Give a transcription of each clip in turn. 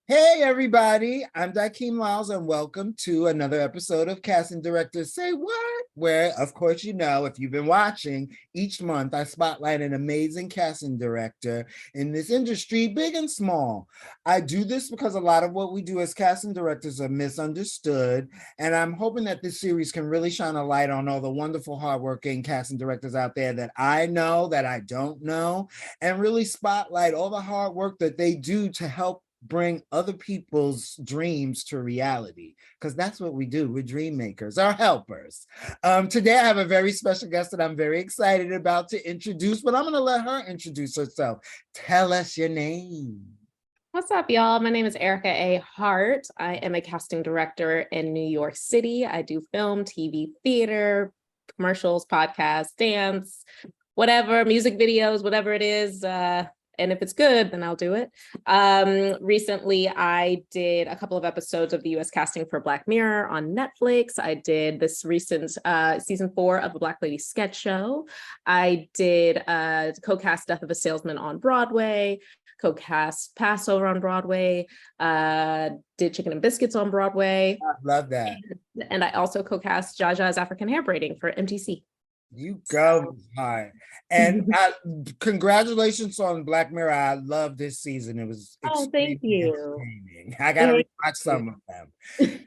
Hey everybody, I'm Dakeem Lyles and welcome to another episode of Casting Directors Say What? Where, of course, you know, if you've been watching, each month I spotlight an amazing casting director in this industry, big and small. I do this because a lot of what we do as casting directors are misunderstood, and I'm hoping that this series can really shine a light on all the wonderful, hardworking casting directors out there that I know, that I don't know, and really spotlight all the hard work that they do to help bring other people's dreams to reality, because that's what we do. We're dream makers, our helpers. Today I have a very special guest that I'm very excited about to introduce, but I'm going to let her introduce herself. Tell us your name. What's up, y'all? My name is Erica A. Hart. I am a casting director in New York City. I do film, TV, theater, commercials, podcasts, dance, whatever, music videos, whatever it is. And if it's good, then I'll do it. Recently, I did a couple of episodes of the US casting for Black Mirror on Netflix. I did this recent season 4 of the Black Lady sketch show. I did co-cast Death of a Salesman on Broadway, co-cast Passover on Broadway, did Chicken and Biscuits on Broadway. I love that. And I also co-cast Jaja's African Hair Braiding for MTC. You go, Hart. And congratulations on Black Mirror. I love this season. It was Oh, thank extremely you. entertaining. I got to rewatch some of them. Thank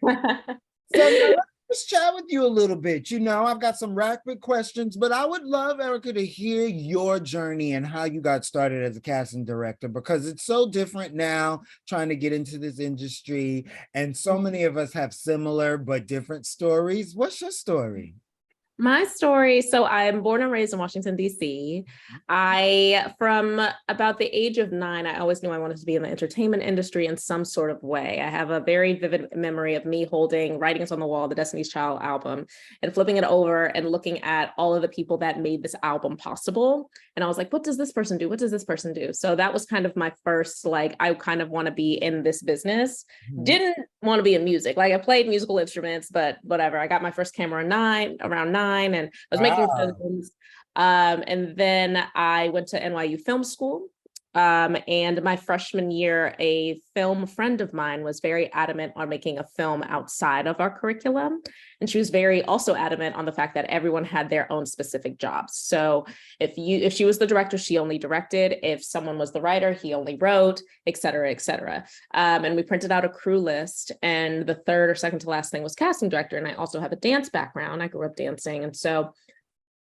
So now let's chat with you a little bit. You know, I've got some rapid questions, but I would love, Erica, to hear your journey and how you got started as a casting director, because it's so different now trying to get into this industry. And so many of us have similar but different stories. What's your story? My story, so I'm born and raised in Washington, D.C. From about the age of 9, I always knew I wanted to be in the entertainment industry in some sort of way. I have a very vivid memory of me holding Writings on the Wall, the Destiny's Child album, and flipping it over and looking at all of the people that made this album possible. And I was like, what does this person do? What does this person do? So that was kind of my first, like, I kind of want to be in this business. Didn't want to be in music. Like, I played musical instruments, but whatever. I got my first camera around 9, and I was making Wow. films. And then I went to NYU Film School. And my freshman year, a film friend of mine was very adamant on making a film outside of our curriculum. And she was very also adamant on the fact that everyone had their own specific jobs. So if she was the director, she only directed. If someone was the writer, he only wrote, et cetera, et cetera. And we printed out a crew list. And the third or second to last thing was casting director. And I also have a dance background. I grew up dancing. And so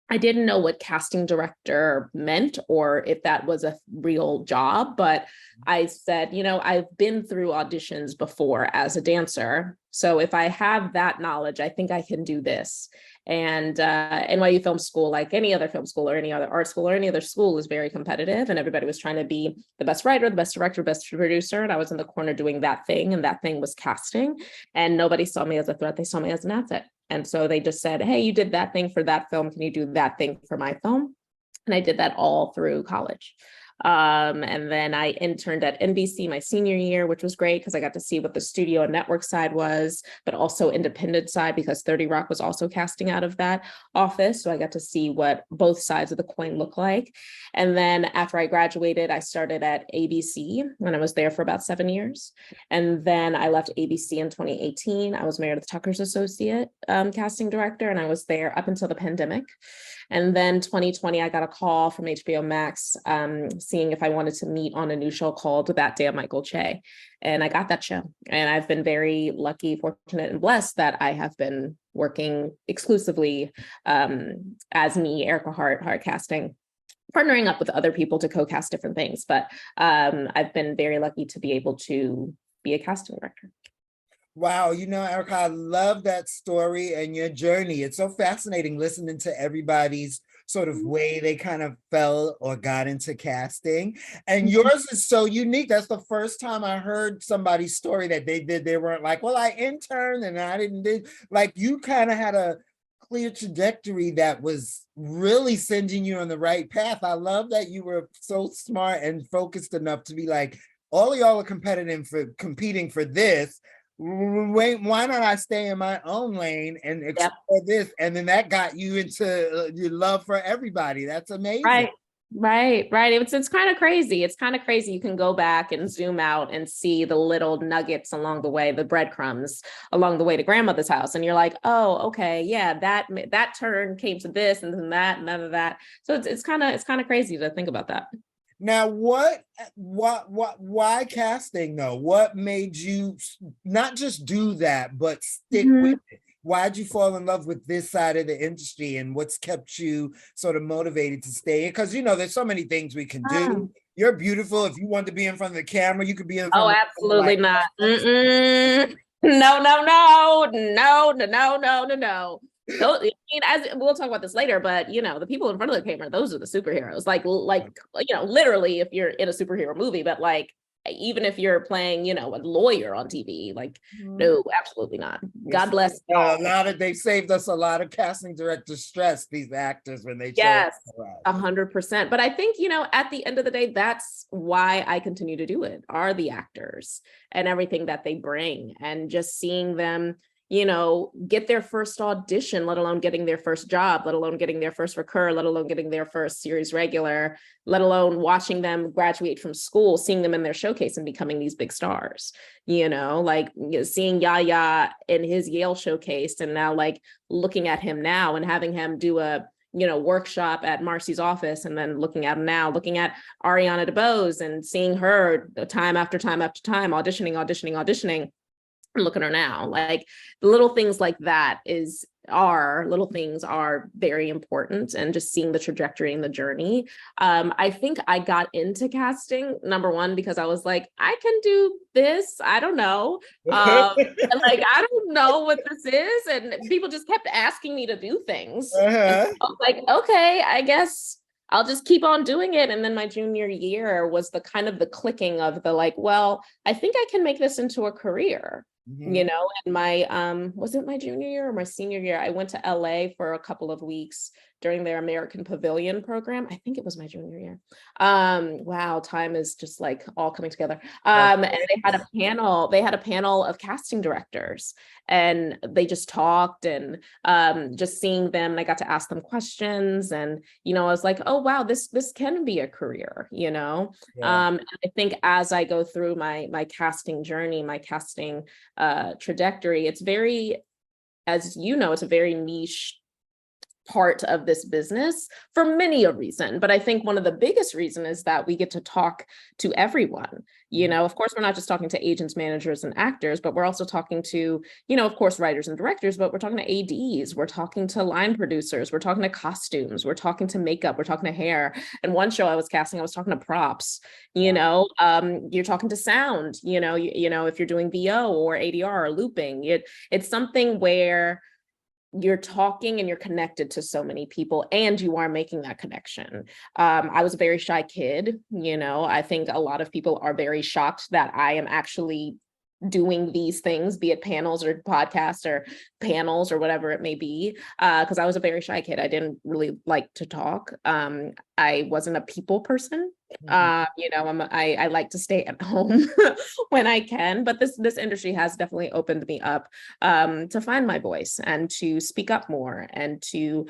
I didn't know what casting director meant or if that was a real job, but I said, I've been through auditions before as a dancer. So if I have that knowledge, I think I can do this. And NYU Film School, like any other film school or any other art school or any other school, is very competitive. And everybody was trying to be the best writer, the best director, best producer. And I was in the corner doing that thing. And that thing was casting. And nobody saw me as a threat. They saw me as an asset. And so they just said, hey, you did that thing for that film. Can you do that thing for my film? And I did that all through college. And then I interned at NBC my senior year, which was great because I got to see what the studio and network side was, but also independent side because 30 Rock was also casting out of that office. So I got to see what both sides of the coin look like. And then after I graduated, I started at ABC when I was there for about 7 years. And then I left ABC in 2018. I was Meredith Tucker's associate casting director, and I was there up until the pandemic. And then 2020, I got a call from HBO Max seeing if I wanted to meet on a new show called That Day of Michael Che. And I got that show. And I've been very lucky, fortunate, and blessed that I have been working exclusively as me, Erica Hart casting, partnering up with other people to co-cast different things. But I've been very lucky to be able to be a casting director. Wow, Erica, I love that story and your journey. It's so fascinating listening to everybody's sort of way they kind of fell or got into casting. And yours is so unique. That's the first time I heard somebody's story that they weren't like, well, I interned and I didn't do, like, you kind of had a clear trajectory that was really sending you on the right path. I love that you were so smart and focused enough to be like, all of y'all are competing for this. Wait, why not I stay in my own lane and explore this? And then that got you into your love for everybody. That's amazing. Right. Right, right. It's kind of crazy. It's kind of crazy. You can go back and zoom out and see the little nuggets along the way, the breadcrumbs along the way to grandmother's house, and you're like, oh, okay, yeah, that turn came to this and then that, and none of that. So it's kind of crazy to think about that. Now, why casting though? What made you not just do that, but stick with it? Why'd you fall in love with this side of the industry, and what's kept you sort of motivated to stay? Because there's so many things we can do. Oh, You're beautiful. If you want to be in front of the camera, you could be in oh, front of the camera absolutely like not. us. Mm-mm. No, no, no, no, no, no, no, no, no. Those, I mean, as we'll talk about this later, but the people in front of the camera, those are the superheroes. Like, literally, if you're in a superhero movie, but like, even if you're playing, a lawyer on TV, like, Mhm. no, absolutely not. God bless A all. lot of They've saved us a lot of casting directors stress, these actors, when they show up Yes, for us. 100%. But I think, at the end of the day, that's why I continue to do it, are the actors and everything that they bring, and just seeing them, get their first audition, let alone getting their first job, let alone getting their first recur, let alone getting their first series regular, let alone watching them graduate from school, seeing them in their showcase and becoming these big stars, like seeing Yaya in his Yale showcase, and now like looking at him now and having him do a workshop at Marcy's office, and then looking at him now, looking at Ariana DeBose and seeing her time after time after time, auditioning, and look at her now. Like, the little things like that little things are very important, and just seeing the trajectory and the journey. I think I got into casting, number one, because I was like, I can do this, I don't know. And like, I don't know what this is, and people just kept asking me to do things, and Uh-huh. so I was like, okay, I guess I'll just keep on doing it. And then my junior year was the kind of the clicking of the like, well, I think I can make this into a career. Mhm. And my was it my junior year or my senior year? I went to LA for a couple of weeks during their American Pavilion program. I think it was my junior year. Wow, time is just like all coming together. That's And they had a panel of casting directors, and they just talked, and just seeing them, and I got to ask them questions, and I was like, oh wow, this can be a career. yeah. And I think as I go through my casting journey, my casting trajectory, it's very, as it's a very niche part of this business for many a reason. But I think one of the biggest reason is that we get to talk to everyone. Mhm. Of course, we're not just talking to agents, managers, and actors, but we're also talking to, of course, writers and directors, but we're talking to ADs, we're talking to line producers, we're talking to costumes, we're talking to makeup, we're talking to hair. And one show I was casting, I was talking to props. You're talking to sound, if you're doing VO or ADR or looping, it's something where you're talking and you're connected to so many people, and you are making that connection. I was a very shy kid. I think a lot of people are very shocked that I am actually doing these things, be it panels or podcasts or panels or whatever it may be. Because I was a very shy kid. I didn't really like to talk. I wasn't a people person. Mhm. I like to stay at home when I can, but this industry has definitely opened me up to find my voice and to speak up more, and to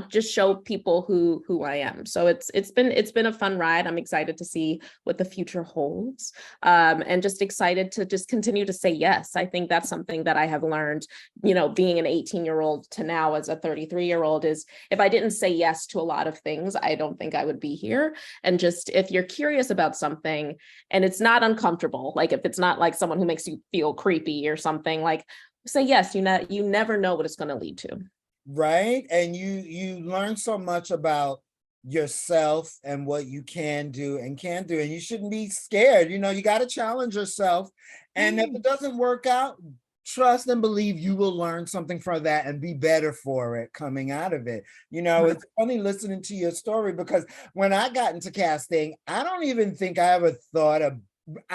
just show people who I am. So it's been a fun ride. I'm excited to see what the future holds, and just excited to just continue to say yes. I think that's something that I have learned, being an 18-year-old to now as a 33-year-old, is if I didn't say yes to a lot of things, I don't think I would be here. And just, if you're curious about something and it's not uncomfortable, like if it's not like someone who makes you feel creepy or something, like, say yes. You never know what it's going to lead to. Right, and you learn so much about yourself and what you can do and can't do, and you shouldn't be scared. You got to challenge yourself, and if it doesn't work out, trust and believe you will learn something from that and be better for it coming out of it. It's funny listening to your story, because when I got into casting, I don't even think I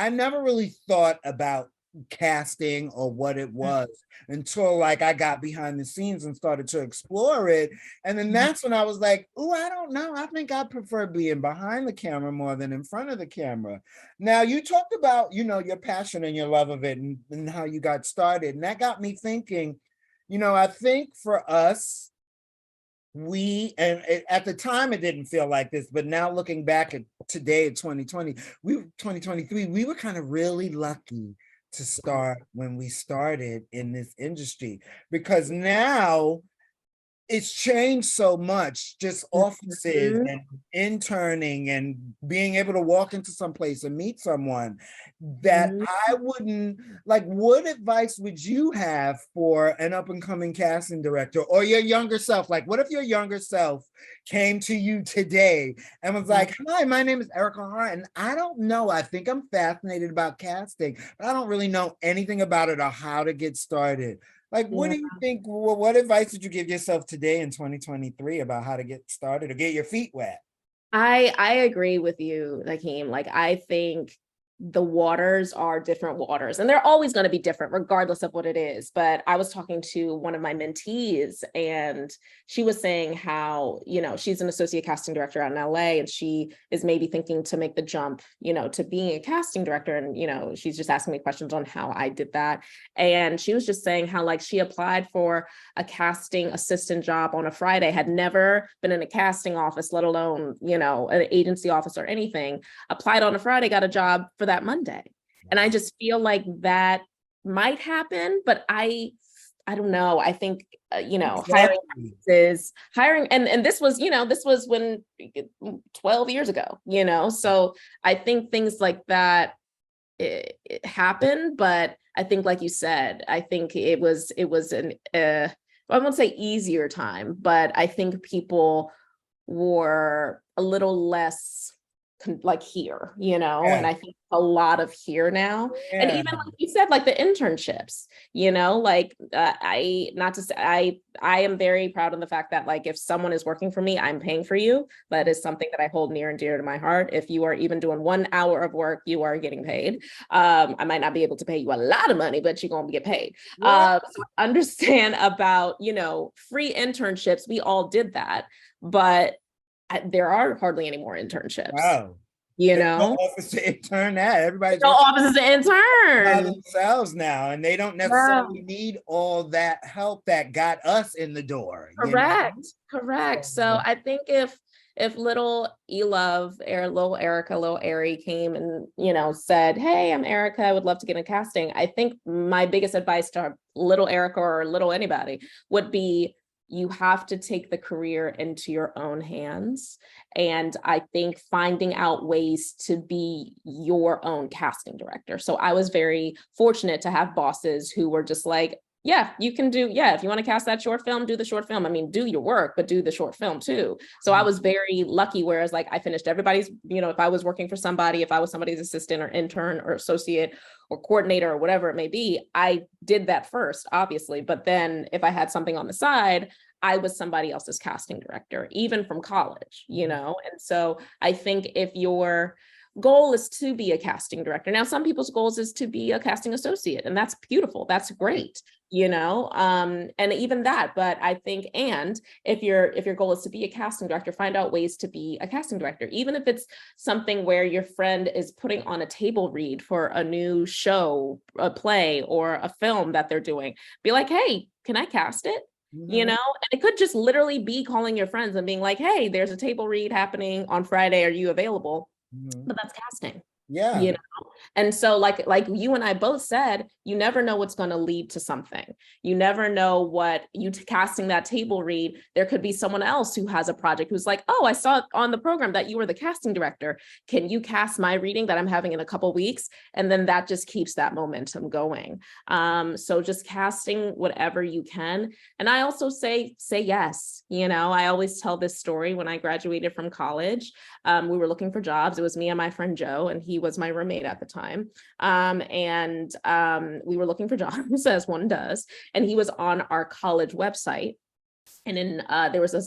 never really thought about casting or what it was until like I got behind the scenes and started to explore it. And then that's when I was like, oh, I don't know. I think I prefer being behind the camera more than in front of the camera. Now, you talked about, your passion and your love of it, and how you got started. And that got me thinking, I think for us, at the time it didn't feel like this, but now looking back at today at 2023, we were kind of really lucky to start when we started in this industry, because now it's changed so much, just offices Mhm. and interning and being able to walk into some place and meet someone, that Mhm. I wouldn't like. What advice would you have for an up and coming casting director or your younger self? Like, what if your younger self came to you today and was like, "Hi, my name is Erica Hart, and I don't know. I think I'm fascinated about casting, but I don't really know anything about it or how to get started." Like, what Yeah. do you think? What advice would you give yourself today in 2023 about how to get started or get your feet wet? I agree with you, Hakeem. Like, I think the waters are different waters, and they're always going to be different regardless of what it is. But I was talking to one of my mentees, and she was saying how, she's an associate casting director out in LA, and she is maybe thinking to make the jump, to being a casting director. And, she's just asking me questions on how I did that. And she was just saying how, like, she applied for a casting assistant job on a Friday, had never been in a casting office, let alone, an agency office or anything, applied on a Friday, got a job for that Monday. And I just feel like that might happen, but I don't know. I think, hiring Exactly. is hiring. And this was when 12 years ago, so I think things like that, it happened, but I think, like you said, I think it was I won't say easier time, but I think people were a little less like here, and Yeah. I think a lot of here now. And Yeah. even like you said, like the internships, like I not to say I am very proud of the fact that, like, if someone is working for me, I'm paying for you. That is something that I hold near and dear to my heart. If you are even doing 1 hour of work, you are getting paid. I might not be able to pay you a lot of money, but you're going to get paid. Right. So understand about, free internships. We all did that, but there are hardly any more internships, Wow. There's no you know? office to intern at. Everybody's No working offices to by intern. themselves now, and they don't Yeah, necessarily need all that help that got us in the door, you know? correct. So So, I think if little Elove, little Erica, little Ari came and, said, "Hey, I'm Erica, I would love to get in casting," I think my biggest advice to little Erica or little anybody would be, you have to take the career into your own hands. And I think finding out ways to be your own casting director. So I was very fortunate to have bosses who were just like, yeah, you can do, yeah, if you want to cast that short film, do the short film. I mean, do your work, but do the short film too. So I was very lucky, whereas, like, I finished everybody's, if I was working for somebody, if I was somebody's assistant or intern or associate or coordinator or whatever it may be, I did that first, obviously. But then if I had something on the side, I was somebody else's casting director, even from college, And so I think if your goal is to be a casting director. Now, some people's goals is to be a casting associate, and that's beautiful. That's great, and even that. But I think, and if your goal is to be a casting director, find out ways to be a casting director, even if it's something where your friend is putting on a table read for a new show, a play, or a film that they're doing. Be like, hey, can I cast it? mhm, And it could just literally be calling your friends and being like, hey, there's a table read happening on Friday. Are you available? mhm. But that's casting, Yeah. you know? And so, like you and I both said, you never know what's going to lead to something. You never know what casting that table read. There could be someone else who has a project who's like, oh, I saw on the program that you were the casting director. Can you cast my reading that I'm having in a couple weeks? And then that just keeps that momentum going. So just casting whatever you can. And I also say yes. I always tell this story. When I graduated from college, we were looking for jobs. It was me and my friend Joe, and he was my roommate at the time. We were looking for jobs, as one does. And he was on our college website. And there was a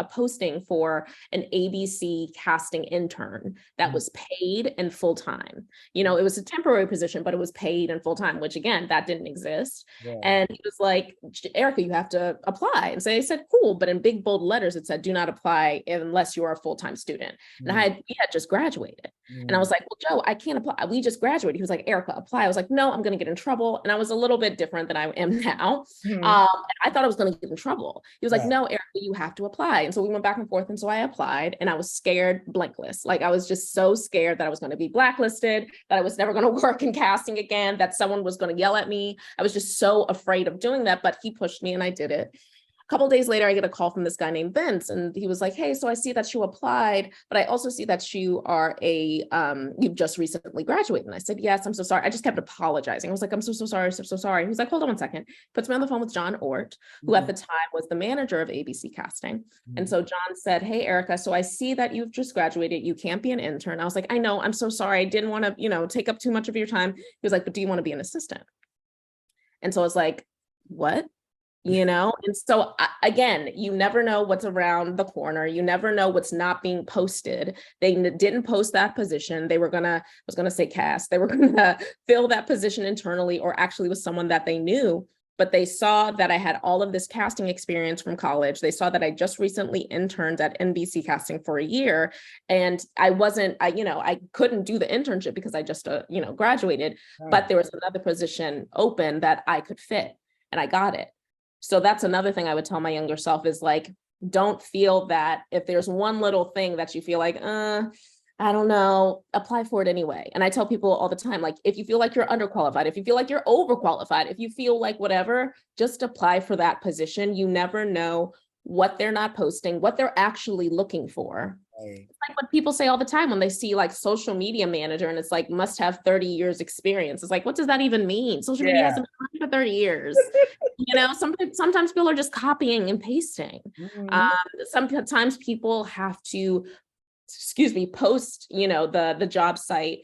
posting for an ABC casting intern that was paid and full time. It was a temporary position, but it was paid and full time, which, again, that didn't exist. Yeah. And he was like, Erica, you have to apply. And so I said, cool. But in big, bold letters, it said, do not apply unless you're a full time student. And we had just graduated. And I was like, well, Joe, I can't apply. We just graduated. He was like, Erica, apply. I was like, no, I'm going to get in trouble. And I was a little bit different than I am now. Mhm. I thought I was going to get in trouble. He was like, no, Erica, you have to apply. And so we went back and forth. And so I applied, and I was scared, blanklist. Like I was just so scared that I was going to be blacklisted, that I was never going to work in casting again, that someone was going to yell at me. I was just so afraid of doing that, but he pushed me and I did it. A couple of days later, I get a call from this guy named Vince, and he was like, hey, so I see that you applied, but I also see that you are you've just recently graduated. And I said, yes, I'm so sorry. I just kept apologizing. I was like, I'm so sorry, so sorry. He was like, hold on one second. Puts me on the phone with John Ort, who at the time was the manager of ABC Casting. And so John said, hey, Erica, so I see that you've just graduated. You can't be an intern. I was like, I know, I'm so sorry. I didn't want to, take up too much of your time. He was like, but do you want to be an assistant? And so I was like, what? And so again, you never know what's around the corner. You never know what's not being posted. They didn't post that position. They were I was gonna say cast. They were gonna fill that position internally, or actually with someone that they knew. But they saw that I had all of this casting experience from college. They saw that I just recently interned at NBC Casting for a year, and I couldn't do the internship because I just graduated. But there was another position open that I could fit, and I got it. So that's another thing I would tell my younger self is like, don't feel that if there's one little thing that you feel like, I don't know, apply for it anyway. And I tell people all the time, like, if you feel like you're underqualified, if you feel like you're overqualified, if you feel like whatever, just apply for that position. You never know what they're not posting, what they're actually looking for. Right. It's like what people say all the time when they see like social media manager and it's like must have 30 years experience. It's like, what does that even mean? Social media hasn't been around for 30 years. Sometimes people are just copying and pasting. Sometimes people have to, post, the job site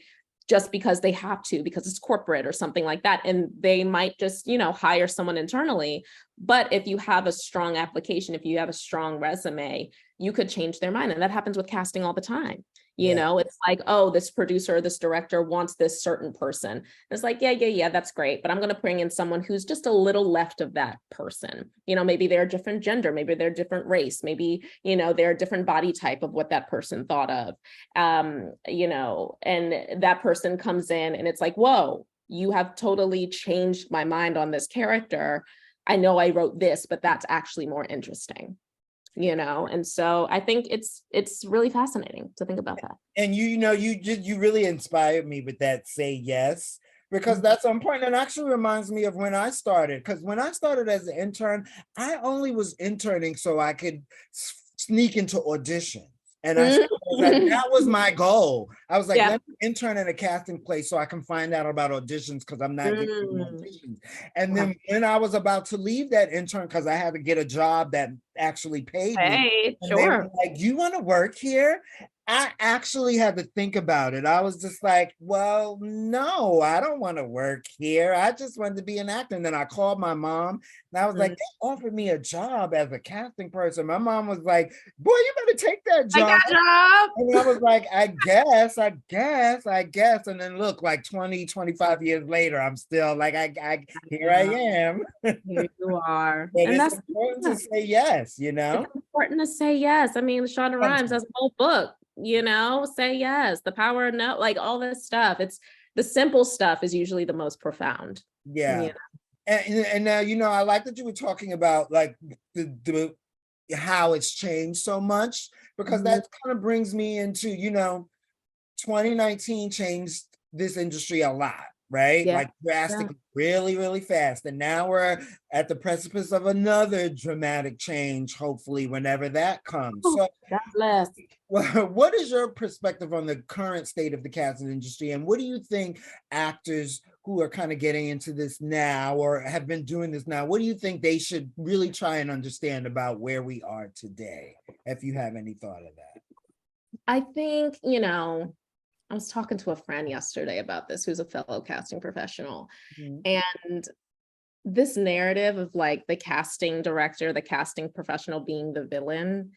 just because they have to, because it's corporate or something like that. And they might just, hire someone internally. But if you have a strong application, if you have a strong resume, you could change their mind. And that happens with casting all the time. It's like, oh, this producer or this director wants this certain person. And it's like, yeah, that's great. But I'm going to bring in someone who's just a little left of that person. Maybe they're a different gender, maybe they're a different race, maybe, they're a different body type of what that person thought of. And that person comes in and it's like, whoa, you have totally changed my mind on this character. I know I wrote this, but that's actually more interesting. And so I think it's really fascinating to think about that. And you really inspired me with that say yes, because that's important. And actually reminds me of when I started, because when I started as an intern, I only was interning so I could sneak into auditions. And that was my goal. I was like, let me intern in a casting place so I can find out about auditions, because I'm not getting auditions. And then when I was about to leave that intern, because I had to get a job that actually paid me. And they were like, you want to work here? I actually had to think about it. I was just like, well, no, I don't want to work here. I just wanted to be an actor. And then I called my mom and I was like, they offered me a job as a casting person. My mom was like, boy, you better take that job. And I was like, I guess. And then look, like 20, 25 years later, I'm still like, here I am. Here you are. And that's important to say yes, It's important to say yes. I mean, Shonda Rhimes has a whole book. Say yes, the power of no, like all this stuff. It's the simple stuff is usually the most profound. And now I like that you were talking about like the how it's changed so much, because that kind of brings me into 2019 changed this industry a lot, right? Like drastically, really, really fast. And now we're at the precipice of another dramatic change, hopefully, whenever that comes. So God bless. What is your perspective on the current state of the casting industry? And what do you think actors who are kind of getting into this now or have been doing this now, what do you think they should really try and understand about where we are today? If you have any thought of that. I think, I was talking to a friend yesterday about this, who's a fellow casting professional. And this narrative of like the casting director, the casting professional being the villain,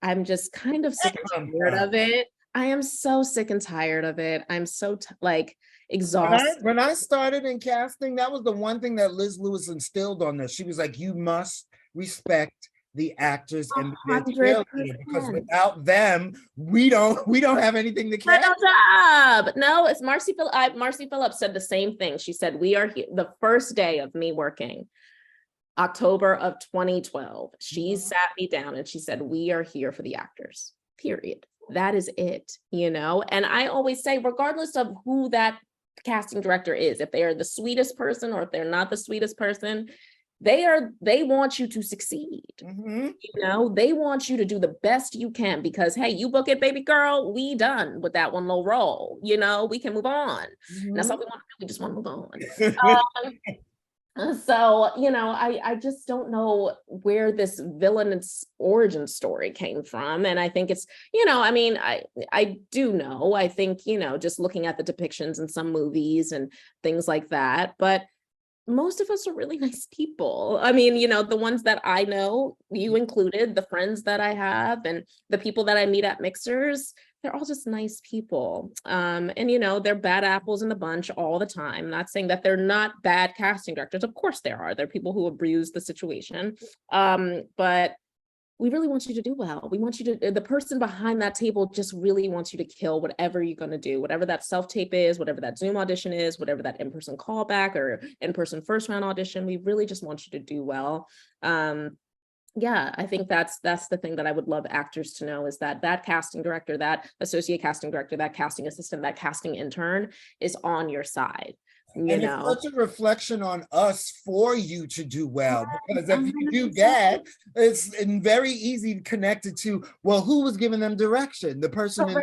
I'm just kind of sick and tired of it. I am so sick and tired of it. I'm so exhausted. When I started in casting, that was the one thing that Liz Lewis instilled on us. She was like, you must respect the actors and the cheerleader, because without them, we don't have anything to cast. No, it's Marcy Phillips. Marcy Phillips said the same thing. She said, we are here the first day of me working. October of 2012. She sat me down and she said, we are here for the actors, period. That is it, And I always say, regardless of who that casting director is, if they are the sweetest person or if they're not the sweetest person, they want you to succeed. They want you to do the best you can because, hey, you book it, baby girl, we done with that one little role. We can move on. That's all we want to do. We just want to move on. So, I just don't know where this villainous origin story came from. And I think it's, I do know, I think, just looking at the depictions in some movies and things like that, but most of us are really nice people. I mean, the ones that I know, you included, the friends that I have and the people that I meet at mixers, they're all just nice people. And they're bad apples in the bunch all the time. I'm not saying that they're not bad casting directors. Of course there are. There are people who abuse the situation. But we really want you to do well. We want you to, the person behind that table just really wants you to kill whatever you're going to do, whatever that self-tape is, whatever that Zoom audition is, whatever that in-person callback or in-person first round audition. We really just want you to do well. Yeah, I think that's the thing that I would love actors to know is that casting director, that associate casting director, that casting assistant, that casting intern is on your side. And it's such a reflection on us for you to do well, because if you do bad, it's very easy connected to, well, who was giving them direction? The person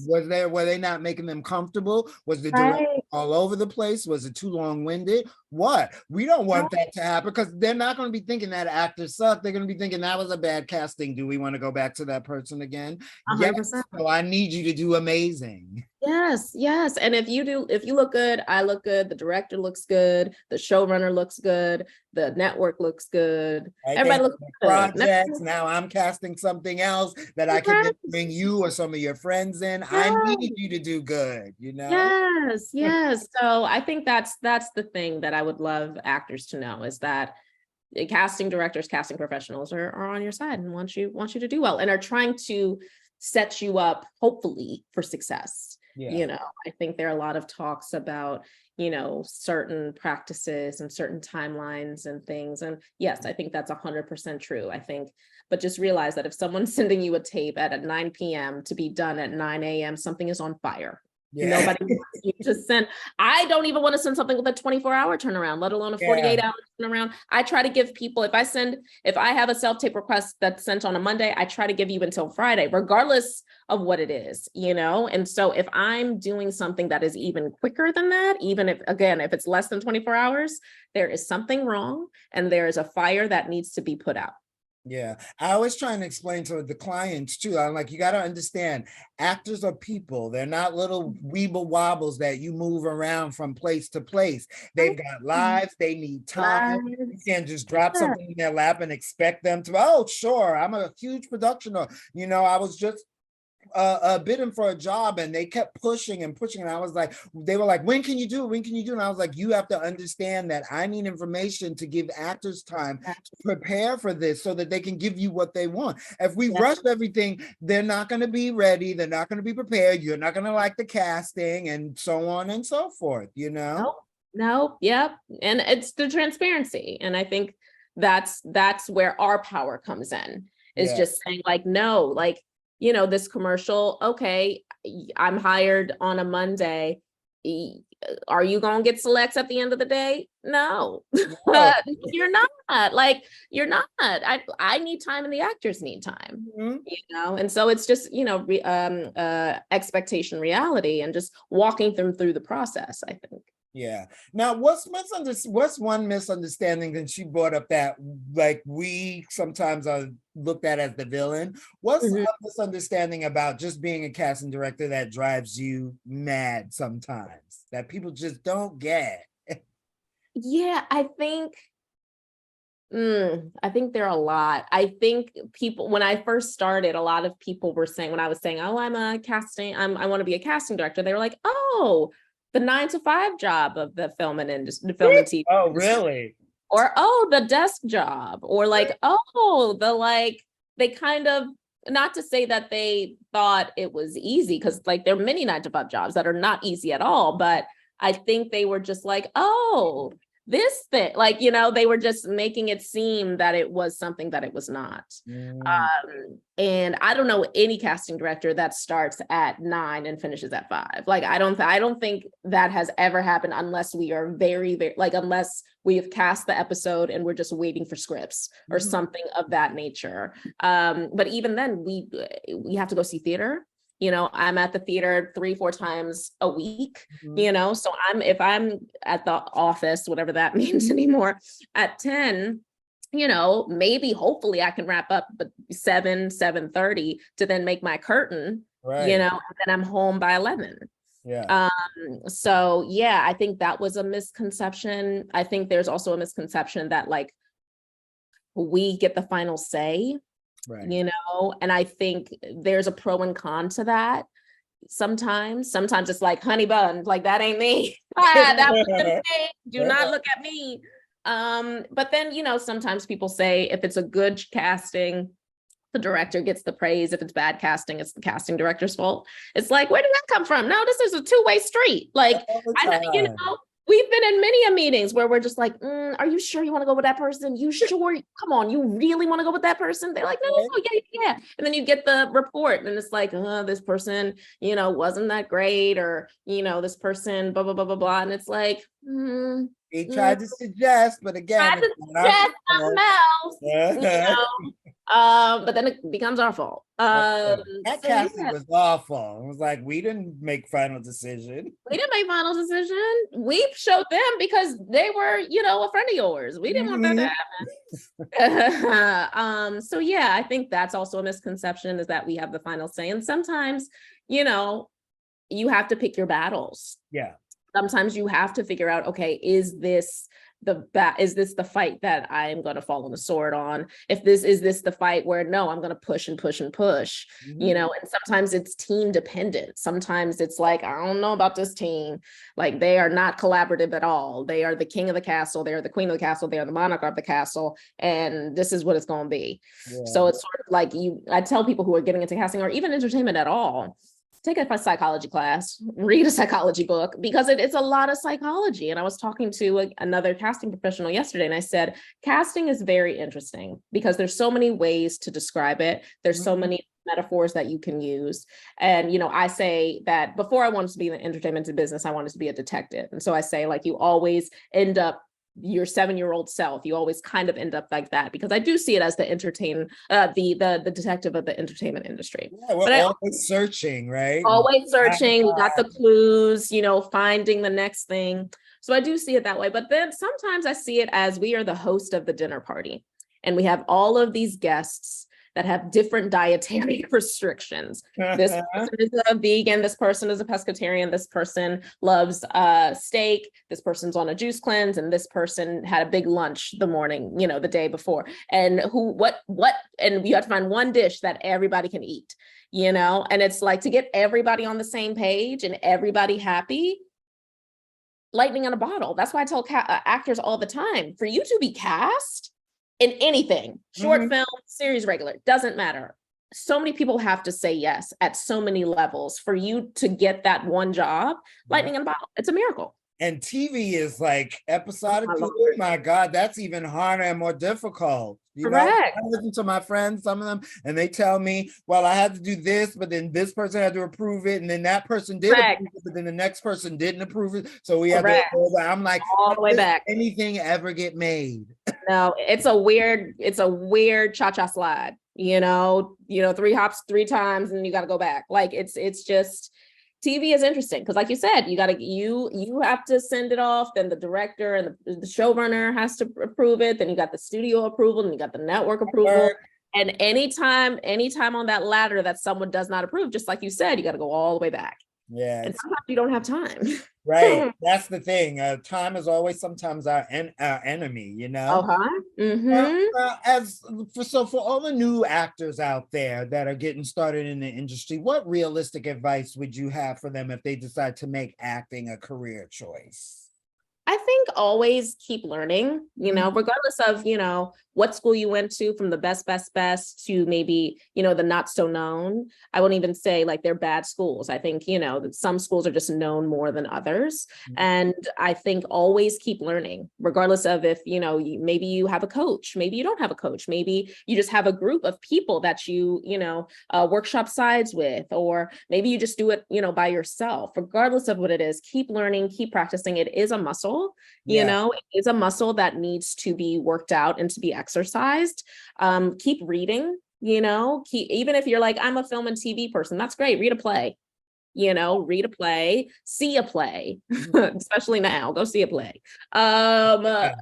were they not making them comfortable? Was the direction all over the place? Was it too long-winded? What? We don't want that to happen because they're not going to be thinking that actors suck. They're going to be thinking that was a bad casting. Do we want to go back to that person again? 100%. Yes, so I need you to do amazing. Yes. And if you look good, I look good, the director looks good, the showrunner looks good, the network looks good. Everybody looks good. Projects. Now I'm casting something else that I can bring you or some of your friends in. I need you to do good, Yes. So I think that's the thing that I would love actors to know is that casting directors, casting professionals are on your side and want you to do well and are trying to set you up, hopefully, for success. I think there are a lot of talks about, certain practices and certain timelines and things. And yes, I think that's 100% true. I think, but just realize that if someone's sending you a tape at 9 p.m. to be done at 9 a.m., something is on fire. Nobody wants you to send. I don't even want to send something with a 24-hour turnaround, let alone a 48-hour turnaround. I try to give people, if I have a self-tape request that's sent on a Monday, I try to give you until Friday, regardless of what it is, And so if I'm doing something that is even quicker than that, even if it's less than 24 hours, there is something wrong and there is a fire that needs to be put out. Yeah, I always try and explain to the clients too. I'm like, you got to understand, actors are people. They're not little weeble wobbles that you move around from place to place. They've got lives. They need time. You can't just drop something in their lap and expect them to, oh, sure, I'm a huge production. I was just bidding for a job and they kept pushing and I was like, they were like, when can you do it? And I was like, you have to understand that I need information to give actors time to prepare for this so that they can give you what they want. If we rush everything, they're not going to be ready, they're not going to be prepared, you're not going to like the casting and so on and so forth. No, yep. And it's the transparency, and I think that's where our power comes in, is just saying like, no, like, this commercial, okay, I'm hired on a Monday. Are you going to get selects at the end of the day? No, you're not. You're not. I need time and the actors need time, And so it's just, expectation reality and just walking them through the process, I think. Yeah. Now, what's one misunderstanding that she brought up that like we sometimes are looked at as the villain? What's a misunderstanding about just being a casting director that drives you mad sometimes that people just don't get? Yeah, I think there are a lot. I think people, when I first started, a lot of people were saying, when I was saying, oh, I want to be a casting director, they were like, oh, the 9-to-5 job of the film and TV. Oh, really? Or, oh, the desk job, or like, oh, they kind of, not to say that they thought it was easy, because like there are many 9-to-5 jobs that are not easy at all, but I think they were just like, oh, this thing, like, you know, they were just making it seem that it was something that it was not. And I don't know any casting director that starts at 9 and finishes at 5. Like, I don't think that has ever happened unless we are very, very, like, unless we have cast the episode and we're just waiting for scripts or something of that nature. But even then, we have to go see theater. You know, I'm at the theater 3-4 times a week, you know, so if I'm at the office, whatever that means anymore, at 10, you know, maybe hopefully I can wrap up but 7:30 to then make my curtain, you know, and then I'm home by 11. So yeah, I think that was a misconception. I think there's also a misconception that like we get the final say. You know, and I think there's a pro and con to that. Sometimes it's like honey bun, like that ain't me. That wasn't me. Do not look at me. But then, you know, sometimes people say if it's a good casting, the director gets the praise. If it's bad casting, it's the casting director's fault. It's like, where did that come from? No, this is a two-way street. Like, you know, we've been in many meetings where we're just like, are you sure you want to go with that person? You sure? Come on, you really want to go with that person? They're like, no, yeah. And then you get the report and it's like, this person, you know, wasn't that great, or, you know, this person, blah, blah, blah, blah, blah. And it's like, he tried to suggest, but again, something else, you know? But then it becomes our fault. That casting was awful. It was like, we didn't make final decision. We didn't make final decision. We showed them because they were, you know, a friend of yours. We didn't want that to happen. So yeah, I think that's also a misconception, is that we have the final say. And sometimes, you know, you have to pick your battles. Yeah. Sometimes you have to figure out, okay, is this the fight that I'm going to fall on the sword on? Is this the fight where, no, I'm going to push and push and push, you know? And sometimes it's team dependent. Sometimes it's like, I don't know about this team. Like, they are not collaborative at all. They are the king of the castle. They are the queen of the castle. They are the monarch of the castle. And this is what it's going to be. So it's sort of like I tell people who are getting into casting or even entertainment at all, take a psychology class, read a psychology book, because it's a lot of psychology. And I was talking to another casting professional yesterday, and I said, casting is very interesting because there's so many ways to describe it. There's so many metaphors that you can use. And, you know, I say that before I wanted to be in the entertainment business, I wanted to be a detective. And so I say, like, you always end up your 7-year-old self. You always kind of end up like that, because I do see it as the the detective of the entertainment industry. Yeah, we're always searching, right? Always searching. We got the clues, you know, finding the next thing. So I do see it that way. But then sometimes I see it as we are the host of the dinner party, and we have all of these guests that have different dietary restrictions. This person is a vegan, this person is a pescatarian, this person loves steak, this person's on a juice cleanse, and this person had a big lunch the morning, you know, the day before. And and you have to find one dish that everybody can eat, you know? And it's like, to get everybody on the same page and everybody happy, lightning in a bottle. That's why I tell actors all the time, for you to be cast in anything, short film, series, regular, doesn't matter. So many people have to say yes at so many levels for you to get that one job. Lightning in a bottle. It's a miracle. And TV is like episodic. Oh my God, that's even harder and more difficult. You know, I listen to my friends, some of them, and they tell me, well, I had to do this, but then this person had to approve it, and then that person did approve it, but then the next person didn't approve it. So we have to go back. I'm like, all the way back. Anything ever get made? No, it's a weird cha-cha slide. You know, 3 hops 3 times, and you got to go back. Like, it's just, TV is interesting because, like you said, you have to send it off. Then the director and the showrunner has to approve it. Then you got the studio approval, and you got the network approval. And anytime on that ladder that someone does not approve, just like you said, you got to go all the way back. Yeah, and sometimes you don't have time. Right, that's the thing. Time is always sometimes our enemy, you know. For all the new actors out there that are getting started in the industry, what realistic advice would you have for them if they decide to make acting a career choice? I think always keep learning, regardless of, what school you went to, from the best to maybe, the not so known. I wouldn't even say like they're bad schools. I think, that some schools are just known more than others. And I think always keep learning, regardless of if, maybe you have a coach, maybe you don't have a coach, maybe you just have a group of people that you, workshop sides with, or maybe you just do it, by yourself. Regardless of what it is, keep learning, keep practicing. It is a muscle, it is a muscle that needs to be worked out and to be exercised. Keep reading, even if you're like, I'm a film and TV person, that's great. Read a play, read a play, see a play, especially now, go see a play. Watch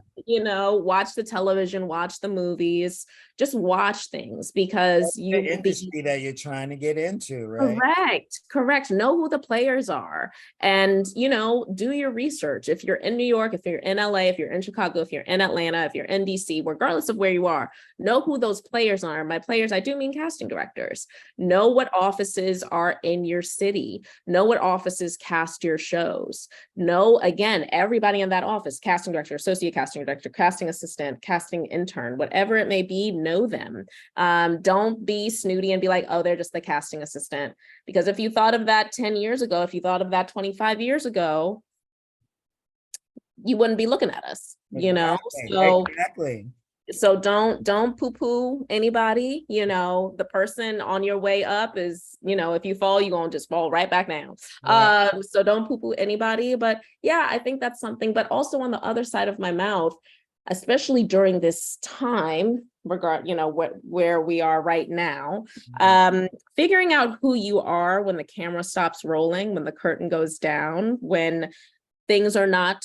the television, watch the movies, just watch things, because that's the industry that you're trying to get into, right? Correct. Know who the players are, and, do your research. If you're in New York, if you're in LA, if you're in Chicago, if you're in Atlanta, if you're in DC, regardless of where you are, know who those players are. My players, I do mean casting directors. Know what offices are in your city. Know what offices cast your shows. Know, again, everybody in that office, casting director, associate casting director, casting assistant, casting intern, whatever it may be, know them. Don't be snooty and be like, oh, they're just the casting assistant. Because if you thought of that 10 years ago, if you thought of that 25 years ago, you wouldn't be looking at us, Exactly. So don't poo-poo anybody. The person on your way up is, if you fall, you're gonna just fall right back down. Right. So don't poo-poo anybody. But yeah, I think that's something. But also on the other side of my mouth, especially during this time, where we are right now, figuring out who you are when the camera stops rolling, when the curtain goes down, when things are not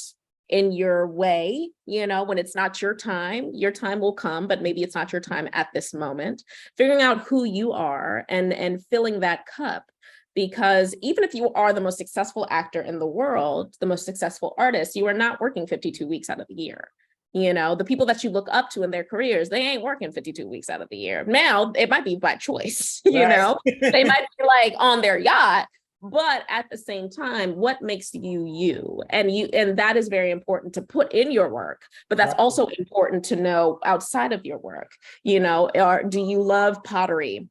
in your way, when it's not your time will come, but maybe it's not your time at this moment. Figuring out who you are and filling that cup. Because even if you are the most successful actor in the world, the most successful artist, you are not working 52 weeks out of the year. The people that you look up to in their careers, they ain't working 52 weeks out of the year. Now, it might be by choice, they might be like on their yacht, but at the same time, what makes you you? And that is very important to put in your work, but that's also important to know outside of your work. Do you love pottery?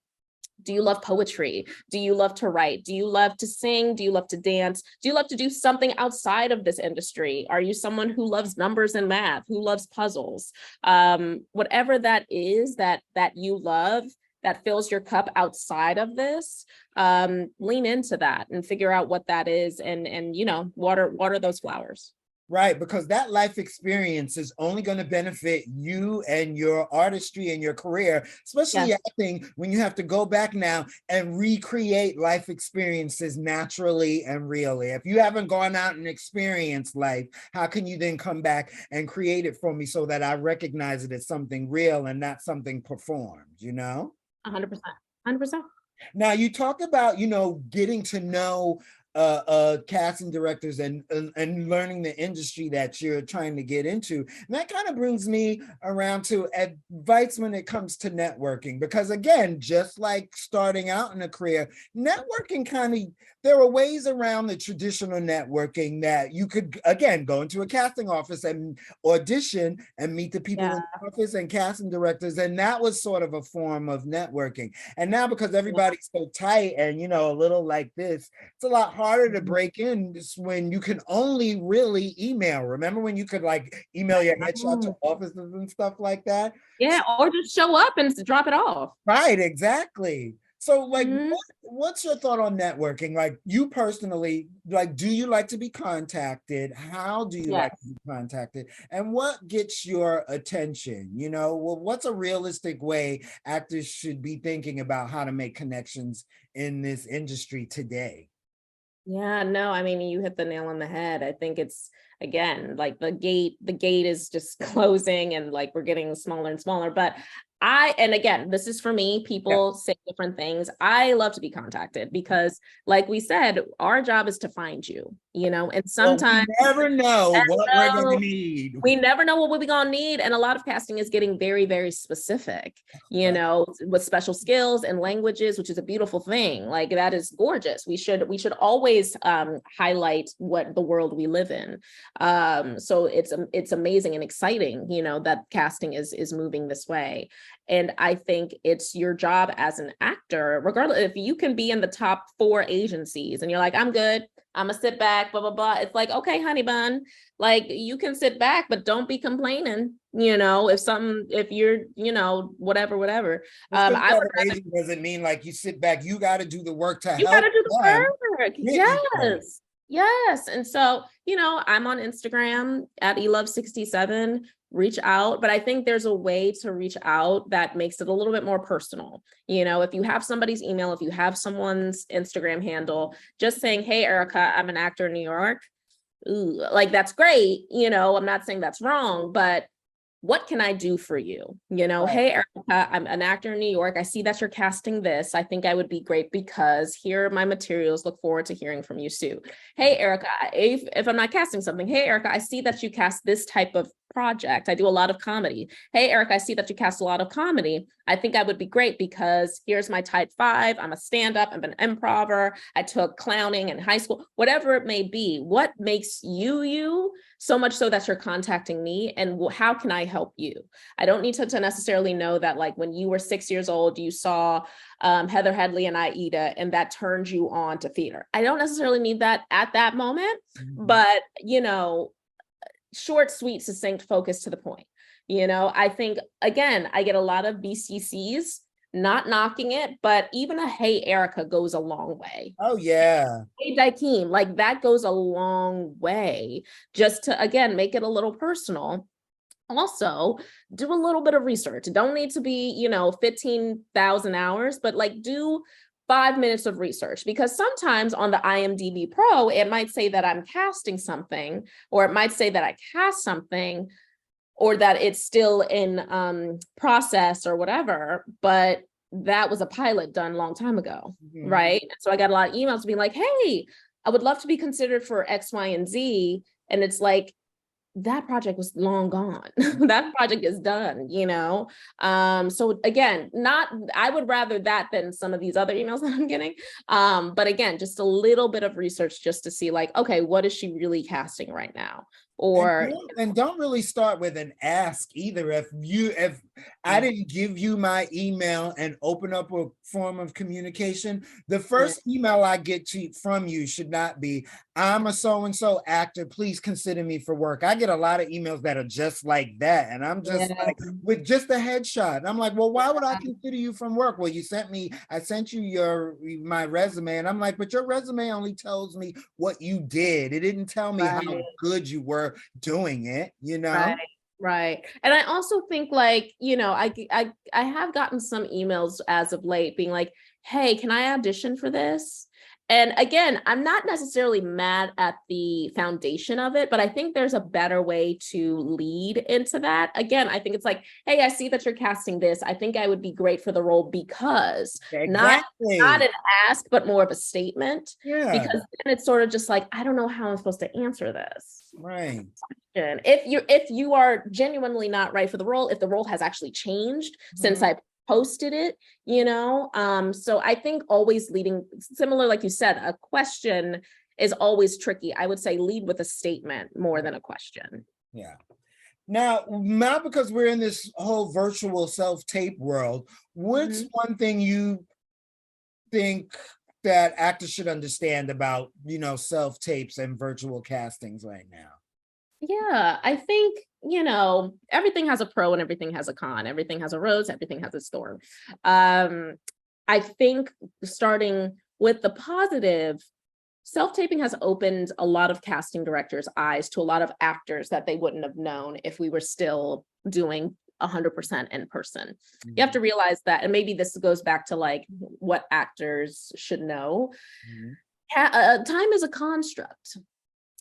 Do you love poetry? Do you love to write? Do you love to sing? Do you love to dance? Do you love to do something outside of this industry? Are you someone who loves numbers and math, who loves puzzles? Whatever that is that you love, that fills your cup outside of this, lean into that and figure out what that is, and water those flowers. Right, because that life experience is only going to benefit you and your artistry and your career, especially acting, when you have to go back now and recreate life experiences naturally and really. If you haven't gone out and experienced life, how can you then come back and create it for me so that I recognize it as something real and not something performed, 100%. 100%. Now, you talk about, getting to know casting directors and learning the industry that you're trying to get into. And that kind of brings me around to advice when it comes to networking, because again, just like starting out in a career, networking there are ways around the traditional networking that you could, again, go into a casting office and audition and meet the people in the office and casting directors. And that was sort of a form of networking. And now, because everybody's so tight and, a little like this, it's a lot harder to break in when you can only really email. Remember when you could email your headshot to offices and stuff like that? Yeah, or just show up and drop it off. Right, exactly. So what's your thought on networking? Like, you personally, do you like to be contacted? How do you like to be contacted? And what gets your attention? What's a realistic way actors should be thinking about how to make connections in this industry today? Yeah, no, I mean, you hit the nail on the head. I think it's, again, like the gate is just closing, and we're getting smaller and smaller. But and again, this is for me, people say different things. I love to be contacted because, like we said, our job is to find you, and sometimes we never know what we're going to need. We never know what we're going to need. And a lot of casting is getting very, very specific, with special skills and languages, which is a beautiful thing. That is gorgeous. We should always highlight what the world we live in. So it's amazing and exciting, that casting is moving this way. And I think it's your job as an actor, regardless if you can be in the top 4 agencies and you're like, I'm good, I'm gonna sit back, blah, blah, blah. It's like, okay, honey bun, like you can sit back, but don't be complaining, if you're, whatever. Just because I you have would an agent doesn't mean like you sit back. You got to do the work to You got help to do the them work. get you there. Yes. Yes. And so, I'm on Instagram at elove67. Reach out, but I think there's a way to reach out that makes it a little bit more personal. If you have somebody's email, if you have someone's Instagram handle, just saying, hey, Erica, I'm an actor in New York. Ooh, like that's great. I'm not saying that's wrong, but what can I do for you? Right. Hey, Erica, I'm an actor in New York. I see that you're casting this. I think I would be great because here are my materials. Look forward to hearing from you soon. Hey, Erica, if I'm not casting something, hey, Erica, I see that you cast this type of project. I do a lot of comedy. Hey, Erica, I see that you cast a lot of comedy. I think I would be great because here's my type 5. I'm a stand-up. I'm an improver. I took clowning in high school, whatever it may be. What makes you so much so that you're contacting me, and how can I help you? I don't need to necessarily know that like when you were 6 years old, you saw Heather Headley and Aida, and that turned you on to theater. I don't necessarily need that at that moment, but short, sweet, succinct, focus to the point. I think, again, I get a lot of BCCs, not knocking it, but even a hey, Erica goes a long way. Oh, yeah. Hey, Dakeem, like that goes a long way just to, again, make it a little personal. Also, do a little bit of research. Don't need to be, 15,000 hours, but like do 5 minutes of research, because sometimes on the IMDb Pro, it might say that I'm casting something, or it might say that I cast something, or that it's still in process or whatever, but that was a pilot done a long time ago, right? So I got a lot of emails being like, hey, I would love to be considered for X, Y, and Z. And it's like, that project was long gone. That project is done, So again, I would rather that than some of these other emails that I'm getting. But again, just a little bit of research just to see like, okay, what is she really casting right now? Or and don't really start with an ask either. If I didn't give you my email and open up a form of communication, the first email I get from you should not be, I'm a so-and-so actor, please consider me for work. I get a lot of emails that are just like that. And I'm just like, with just a headshot. And I'm like, well, why would I consider you from work? Well, I sent you my resume. And I'm like, but your resume only tells me what you did. It didn't tell me how good you were doing it, Right. And I also think like, I have gotten some emails as of late being like, hey, can I audition for this? And again, I'm not necessarily mad at the foundation of it, but I think there's a better way to lead into that. Again, I think it's like, hey, I see that you're casting this. I think I would be great for the role because not an ask, but more of a statement. Yeah. Because then it's sort of just like, I don't know how I'm supposed to answer this. Right. If you are genuinely not right for the role, if the role has actually changed since I posted it, so I think always leading, similar like you said, a question is always tricky. I would say lead with a statement more than a question. Yeah. Now because we're in this whole virtual self-tape world, what's one thing you think that actors should understand about self-tapes and virtual castings right now? Yeah, I think, everything has a pro and everything has a con. Everything has a rose, everything has a thorn. I think starting with the positive, self-taping has opened a lot of casting directors' eyes to a lot of actors that they wouldn't have known if we were still doing 100% in person. You have to realize that, and maybe this goes back to like what actors should know. Time is a construct.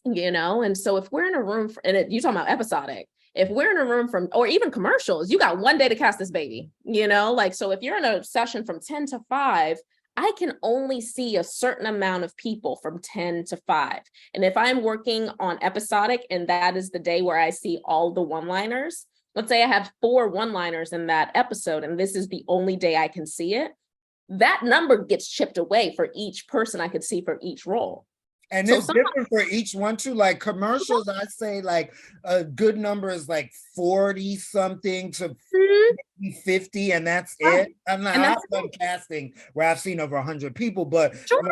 And so if we're in a room you're talking about episodic, if we're in a room or even commercials, you got one day to cast this baby, so if you're in a session from 10 to 5, I can only see a certain amount of people from 10 to 5. And if I'm working on episodic and that is the day where I see all the one-liners, let's say I have 4 one-liners in that episode and this is the only day I can see it, that number gets chipped away for each person I could see for each role. And So it's some different for each one too. Like commercials, I say like a good number is like 40 something to Mhm. 50, and that's Right. it. I'm not, And I've that's done it. casting where I've seen over 100 people, but Sure.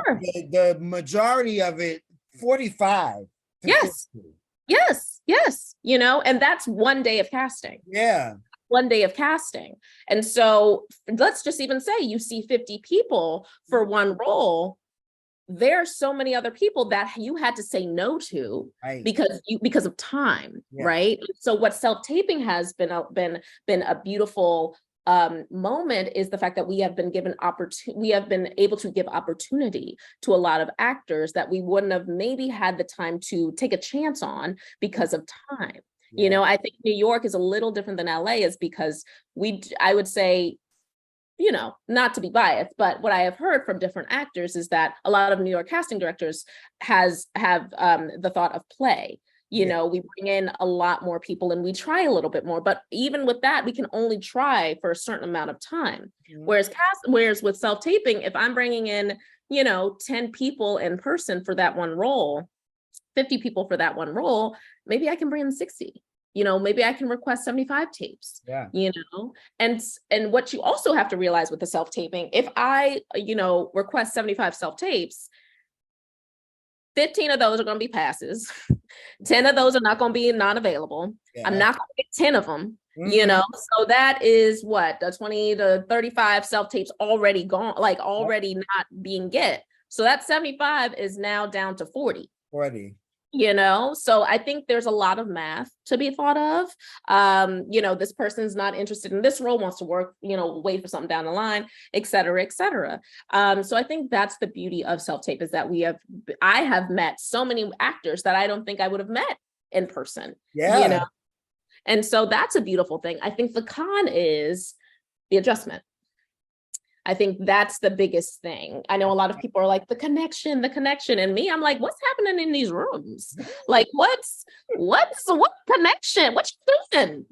the majority of it, 45 to Yes. 50. Yes. Yes. And that's one day of casting. Yeah. One day of casting. And so let's just even say you see 50 people for one role. There are so many other people that you had to say no to Right. because of time, Yeah. right? So what self-taping has been a beautiful moment is the fact that we have been able to give opportunity to a lot of actors that we wouldn't have maybe had the time to take a chance on because of time. Yeah. I think New York is a little different than LA is because I would say, not to be biased, but what I have heard from different actors is that a lot of New York casting directors have the thought of play. Yeah. We bring in a lot more people and we try a little bit more, but even with that, we can only try for a certain amount of time. Mhm. Whereas with self-taping, if I'm bringing in, 10 people in person for that one role, 50 people for that one role, maybe I can bring in 60. Maybe I can request 75 tapes. Yeah. And what you also have to realize with the self-taping, if I, request 75 self-tapes, 15 of those are going to be passes. 10 of those are not going to be non-available. I'm Yeah. not going to get 10 of them, Mhm. so that is what the 20 to 35 self-tapes already gone, like already not being get. So that 75 is now down to 40. 40. So I think there's a lot of math to be thought of. This person's not interested in this role, wants to work, wait for something down the line, et cetera, et cetera. So I think that's the beauty of self-tape is that I have met so many actors that I don't think I would have met in person, Yeah. and so that's a beautiful thing. I think the con is the adjustment. I think that's the biggest thing. I know a lot of people are like, the connection. And me, I'm like, what's happening in these rooms? Like, what connection? What you doing?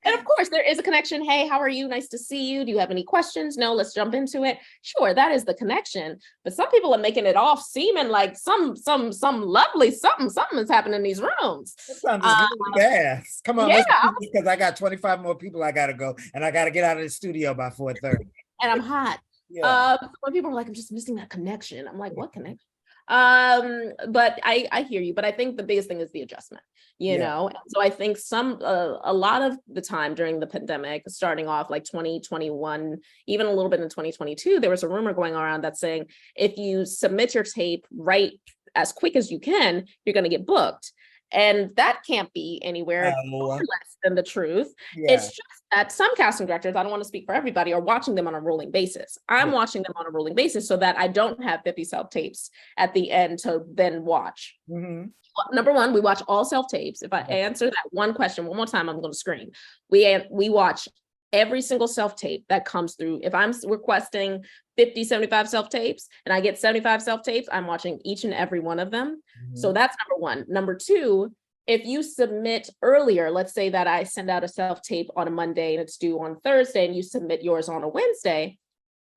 And of course there is a connection. Hey, how are you? Nice to see you. Do you have any questions? No, let's jump into it. Sure, that is the connection. But some people are making it off seeming like some lovely something is happening in these rooms. Sometimes it's really fast. Come on, Yeah, let's do this because I got 25 more people I gotta go, and I gotta get out of the studio by 4:30. and I'm hot. Yeah. When people are like, I'm just missing that connection. I'm like, what connection? But I hear you, but I think the biggest thing is the adjustment, Yeah. And so I think a lot of the time during the pandemic, starting off like 2021, even a little bit in 2022, there was a rumor going around that's saying if you submit your tape right as quick as you can, you're going to get booked. And that can't be anywhere Oh, less than the truth. yeah. It's just that some casting directors, I don't want to speak for everybody, are watching them on a rolling basis. I'm Yeah. watching them on a rolling basis so that I don't have 50 self-tapes at the end to then watch. Mhm. Number one, we watch all self-tapes. If I answer that one question one more time, I'm going to scream. We watch every single self-tape that comes through. If I'm requesting 50, 75 self-tapes and I get 75 self-tapes, I'm watching each and every one of them. So Mhm. that's number one. Number two, if you submit earlier, let's say that I send out a self-tape on a Monday and it's due on Thursday and you submit yours on a Wednesday,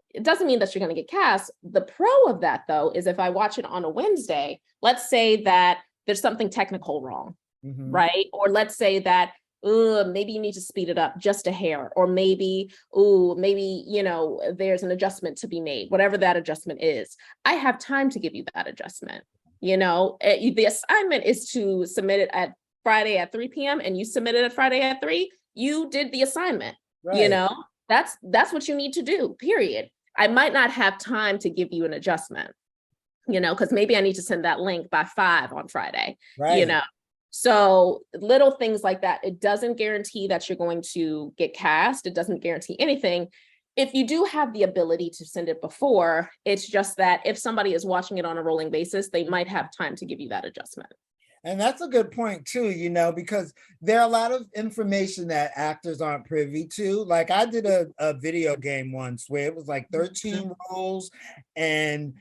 it doesn't mean that you're going to get cast. The pro of that, though, is if I watch it on a Wednesday, let's say that there's something technical wrong, Mhm. right? Or let's say that maybe you need to speed it up just a hair, or maybe there's an adjustment to be made, whatever that adjustment is. I have time to give you that adjustment. The assignment is to submit it at Friday at 3 p.m. and you submit it at Friday at 3. You did the assignment. Right. That's what you need to do, period. I might not have time to give you an adjustment, because maybe I need to send that link by 5 on Friday, Right. So little things like that. It doesn't guarantee that you're going to get cast. It doesn't guarantee anything. If you do have the ability to send it before, it's just that if somebody is watching it on a rolling basis, they might have time to give you that adjustment. And that's a good point too, because there are a lot of information that actors aren't privy to. Like I did a video game once where it was like 13 roles, and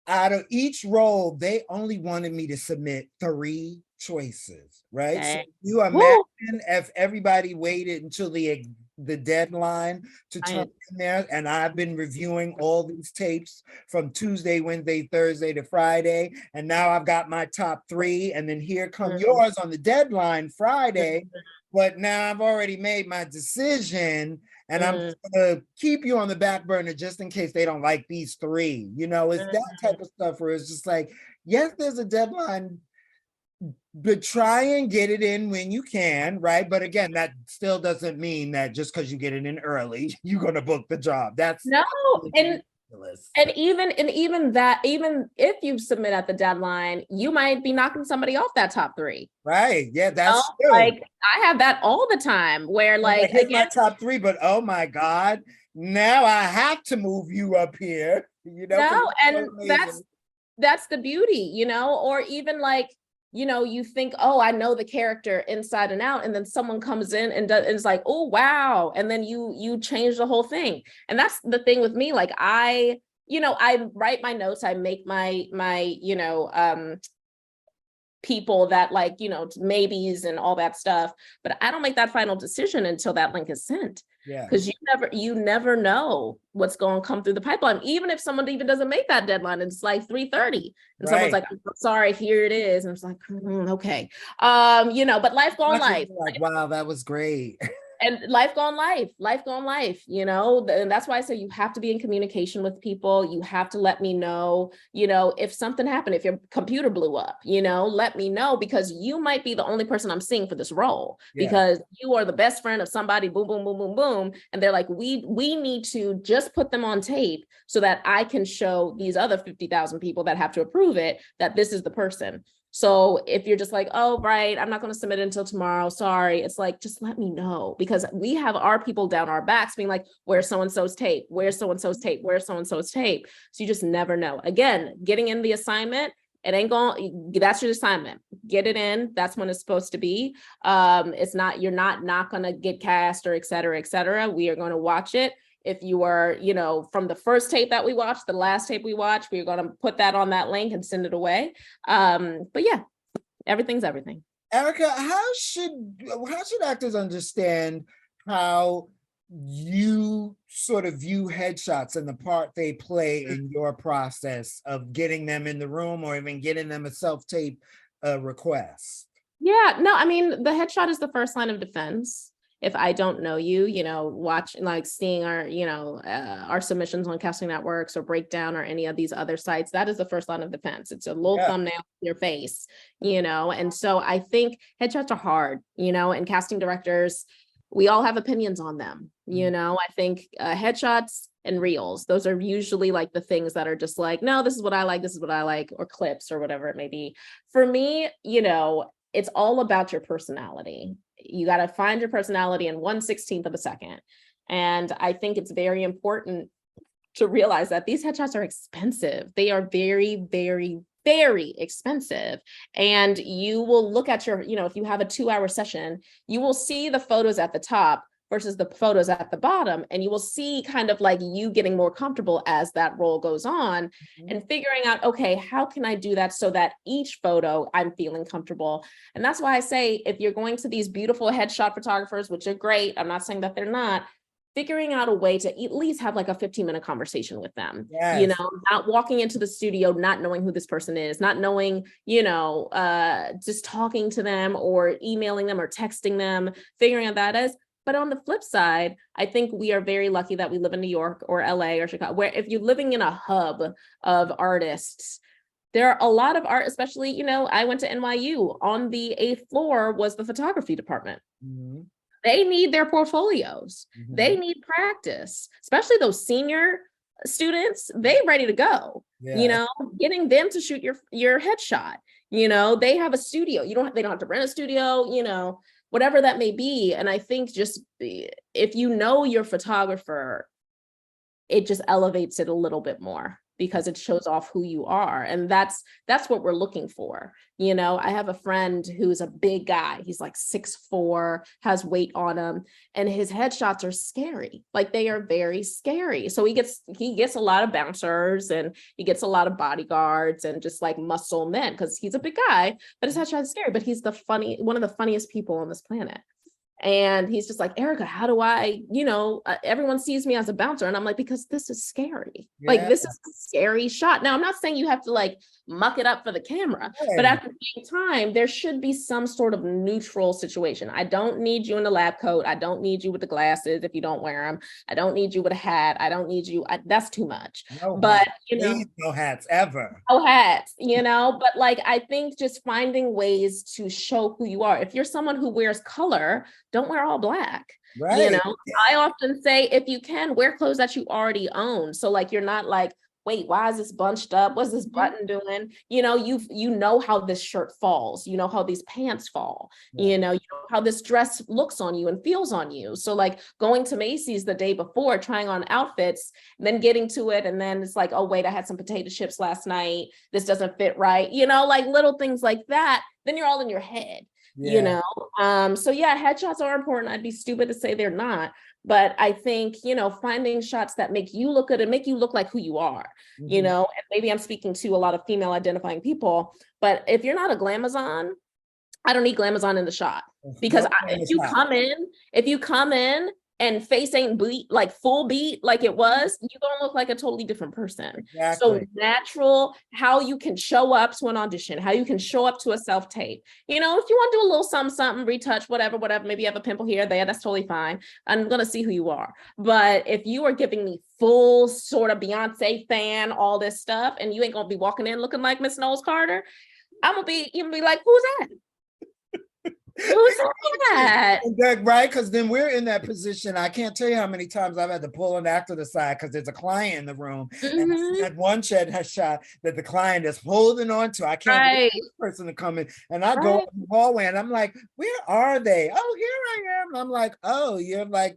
out of each role, they only wanted me to submit 3 choices, right? So Okay. you Woo. imagine if everybody waited until the the deadline to turn in there. And I've been reviewing all these tapes from Tuesday, Wednesday, Thursday to Friday. And now I've got my top 3. And then here come yours on the deadline Friday. But now I've already made my decision. And I'm just gonna keep you on the back burner just in case they don't like these 3. You know, it's that type of stuff where it's just like, yes, there's a deadline, but try and get it in when you can, right? But again, that still doesn't mean that just because you get it in early, you're gonna book the job. That's No, and ridiculous. even that, even if you submit at the deadline, you might be knocking somebody off that top 3. Right. Yeah, that's true. Like I have that all the time where like hit my top 3, but oh my God, now I have to move you up here. You know, no, and that's the beauty, you know, or even like, you know, you think, oh, I know the character inside and out, and then someone comes in and is like, oh wow, and then you change the whole thing. And that's the thing with me, like I write my notes, I make my people that like, maybes and all that stuff, but I don't make that final decision until that link is sent. Yeah. Because you never know what's going to come through the pipeline. Even if someone even doesn't make that deadline, it's like 3:30 and someone's like, I'm sorry, here it is. And it's like, okay. But life gone life. Like, wow, that was great. And life gone life, and that's why I say you have to be in communication with people. You have to let me know, if something happened, if your computer blew up, let me know, because you might be the only person I'm seeing for this role, because you are the best friend of somebody, boom, boom, boom, boom, boom. And they're like, we need to just put them on tape so that I can show these other 50,000 people that have to approve it, that this is the person. So if you're just like, oh, right, I'm not going to submit it until tomorrow, sorry, it's like, just let me know, because we have our people down our backs being like, where's so-and-so's tape? Where's so-and-so's tape? Where's so-and-so's tape? So you just never know. Again, getting in the assignment, it ain't going, that's your assignment. Get it in. That's when it's supposed to be. It's not, you're not going to get cast or et cetera, et cetera. We are going to watch it. If you are, from the first tape that we watched, the last tape we watched, we're going to put that on that link and send it away. But yeah, everything's everything. Erica, how should actors understand how you sort of view headshots and the part they play in your process of getting them in the room or even getting them a self-tape request? Yeah, no, I mean, the headshot is the first line of defense. If I don't know you, watch, like seeing our, our submissions on casting networks or Breakdown or any of these other sites, that is the first line of defense. It's a little thumbnail of your face, and so I think headshots are hard, and casting directors, we all have opinions on them. I think headshots and reels, those are usually like the things that are just like, no, this is what I like, or clips or whatever it may be. For me, it's all about your personality. You got to find your personality in 1/16 of a second. And I think it's very important to realize that these headshots are expensive. They are very, very, very expensive. And you will look at your, if you have a 2-hour session, you will see the photos at the top versus the photos at the bottom. And you will see kind of like you getting more comfortable as that role goes on, and figuring out, okay, how can I do that so that each photo I'm feeling comfortable? And that's why I say, if you're going to these beautiful headshot photographers, which are great, I'm not saying that they're not, figuring out a way to at least have like a 15-minute conversation with them, not walking into the studio, not knowing who this person is, not knowing, just talking to them or emailing them or texting them, figuring out that is. But on the flip side, I think we are very lucky that we live in New York or LA or Chicago, where if you're living in a hub of artists, there are a lot of art, especially, I went to NYU. On the 8th floor was the photography department. They need their portfolios. They need practice, especially those senior students. They ready to go, getting them to shoot your headshot. They have a studio. They don't have to rent a studio, whatever that may be. And I think just if your photographer, it just elevates it a little bit more, because it shows off who you are. And that's what we're looking for. I have a friend who's a big guy. He's like 6'4", has weight on him, and his headshots are scary. Like, they are very scary. So he gets a lot of bouncers, and he gets a lot of bodyguards and just like muscle men, because he's a big guy, but his headshot is scary. But he's one of the funniest people on this planet. And he's just like, Erica, how do I, everyone sees me as a bouncer. And I'm like, because this is scary. Like, Yeah. this is a scary shot. Now, I'm not saying you have to like muck it up for the camera, but Right. at the same time, there should be some sort of neutral situation. I don't need you in the lab coat. I don't need you with the glasses if you don't wear them. I don't need you with a hat. I don't need you. That's too much. No But, hats. Please, no hats ever. no hats, but like I think just finding ways to show who you are. If you're someone who wears color, don't wear all black. Right. I often say if you can wear clothes that you already own. So like you're not like, wait, why is this bunched up? What's this button doing? You know how this shirt falls, you know how these pants fall, Yeah. you know how this dress looks on you and feels on you. So like going to Macy's the day before, trying on outfits, then getting to it, and then it's like, oh wait, I had some potato chips last night. This doesn't fit right, like little things like that. Then you're all in your head. Yeah. So yeah, headshots are important. I'd be stupid to say they're not, but I think finding shots that make you look good and make you look like who you are, Mhm. and maybe I'm speaking to a lot of female identifying people, but if you're not a glamazon, I don't need glamazon in the shot, because No if famous you hat. come in and face ain't beat, like full beat like it was, you're gonna look like a totally different person. So Exactly. natural, how you can show up to an audition, how you can show up to a self-tape. If you want to do a little something, retouch, whatever, maybe you have a pimple here, there, that's totally fine. I'm gonna see who you are. But if you are giving me full sort of Beyonce fan, all this stuff, and you ain't gonna be walking in looking like Miss Knowles Carter, you're gonna be like, who's that? Who's that? Right, because then we're in that position. I can't tell you how many times I've had to pull an actor to the side because there's a client in the room, and I see that one shot that the client is holding on to. I can't wait Right. for this person to come in, and I go Right. up the hallway, and I'm like, "Where are they? Oh, here I am." I'm like, "Oh, you're like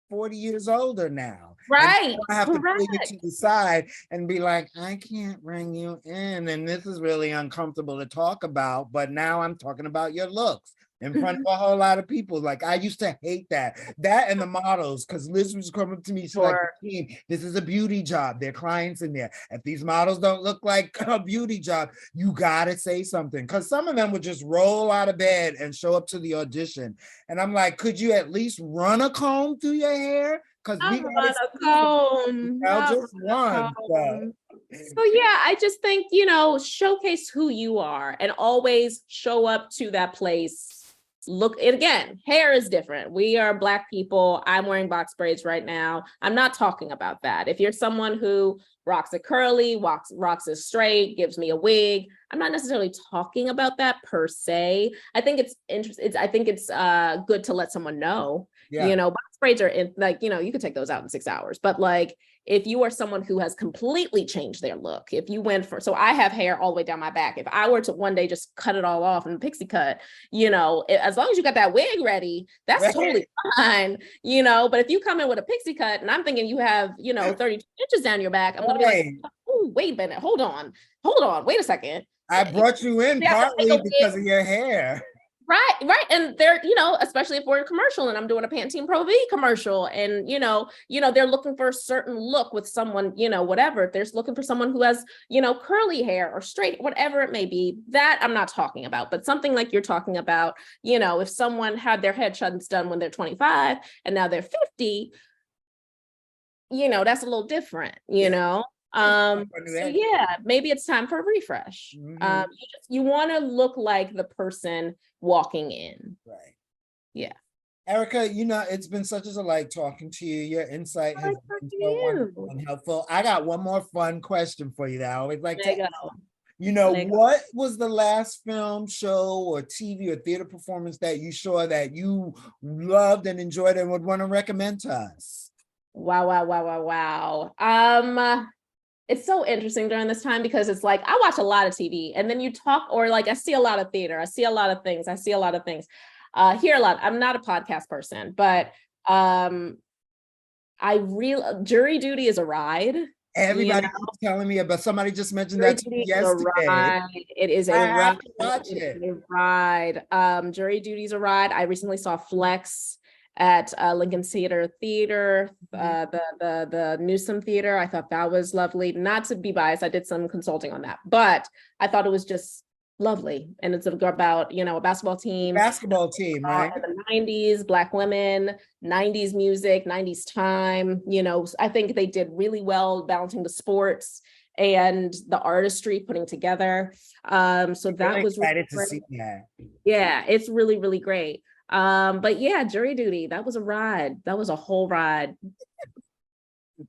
40 years older now." And Right. I have to pull you Correct. to the side and be like, I can't bring you in. And this is really uncomfortable to talk about, but now I'm talking about your looks in front of a whole lot of people. Like I used to hate that. That and the models, because Liz was coming to me, she's like, Sure. this is a beauty job. There are clients in there. If these models don't look like a beauty job, you gotta say something. Because some of them would just roll out of bed and show up to the audition. And I'm like, could you at least run a comb through your hair? Because we Not gotta run a see comb. Not just run a one. So. comb. So yeah, I just think, showcase who you are and always show up to that place. Look, and again, hair is different. We are Black people. I'm wearing box braids right now. I'm not talking about that. If you're someone who rocks it curly, rocks it straight, gives me a wig, I'm not necessarily talking about that per se. I think it's interesting. I think it's good to let someone know. Yeah. Box braids are you could take those out in 6 hours, but like if you are someone who has completely changed their look, if you so I have hair all the way down my back. If I were to one day just cut it all off and pixie cut, as long as you got that wig ready, that's Right. totally fine, but if you come in with a pixie cut and I'm thinking you have, 32 inches down your back, I'm going to be like, oh, wait a minute, hold on, wait a second. I brought you in partly because of your hair. Right. And they're, especially if we're a commercial and I'm doing a Pantene Pro V commercial and, they're looking for a certain look with someone, whatever. If they're looking for someone who has, curly hair or straight, whatever it may be, that I'm not talking about. But something like you're talking about, if someone had their headshots done when they're 25 and now they're 50, that's a little different, so yeah, maybe it's time for a refresh. Mhm. You want to look like the person walking in. Right. Yeah. Erica, it's been such a delight talking to you. Your insight has been so wonderful and helpful. I got one more fun question for you that I always like to ask. What was the last film, show, or TV or theater performance that you saw that you loved and enjoyed and would want to recommend to us? Wow. It's so interesting during this time because it's like I watch a lot of TV and then you talk, or like I see a lot of theater, I see a lot of things, hear a lot. I'm not a podcast person, but Jury Duty is a ride. Everybody keeps telling me about. Somebody just mentioned that to me yesterday. It is a I ride. have to watch it. A ride. Jury Duty is a ride. I recently saw Flex at Lincoln Theater, the Newsom Theater. I thought that was lovely. Not to be biased, I did some consulting on that, but I thought it was just lovely. And it's about, a basketball team Basketball team, right? in the 90s, Black women, 90s music, 90s time. I think they did really well balancing the sports and the artistry putting together. So that Really was really excited to great. see that. Yeah, it's really, really great. But yeah, jury duty, that was a ride. That was a whole ride.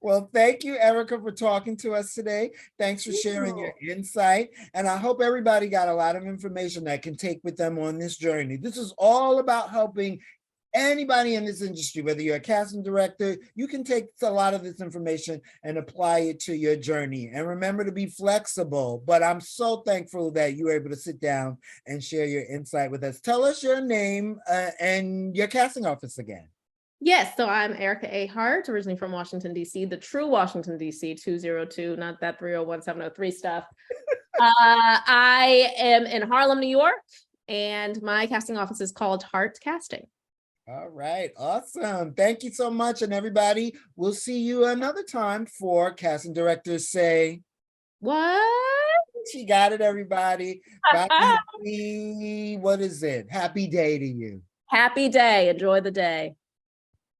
Well, thank you, Erica, for talking to us today. Thanks for sharing your insight. And I hope everybody got a lot of information that can take with them on this journey. This is all about helping anybody in this industry, whether you're a casting director, you can take a lot of this information and apply it to your journey. And remember to be flexible. But I'm so thankful that you were able to sit down and share your insight with us. Tell us your name and your casting office again. Yes, so I'm Erica A. Hart, originally from Washington, D.C., the true Washington, D.C., 202, not that 301-703 stuff. I am in Harlem, New York, and my casting office is called Hart Casting. All right, awesome. Thank you so much. And everybody, we'll see you another time for Casting Directors Say What? She got it, everybody. Bye. Happy, what is it? Happy day to you. Happy day. Enjoy the day.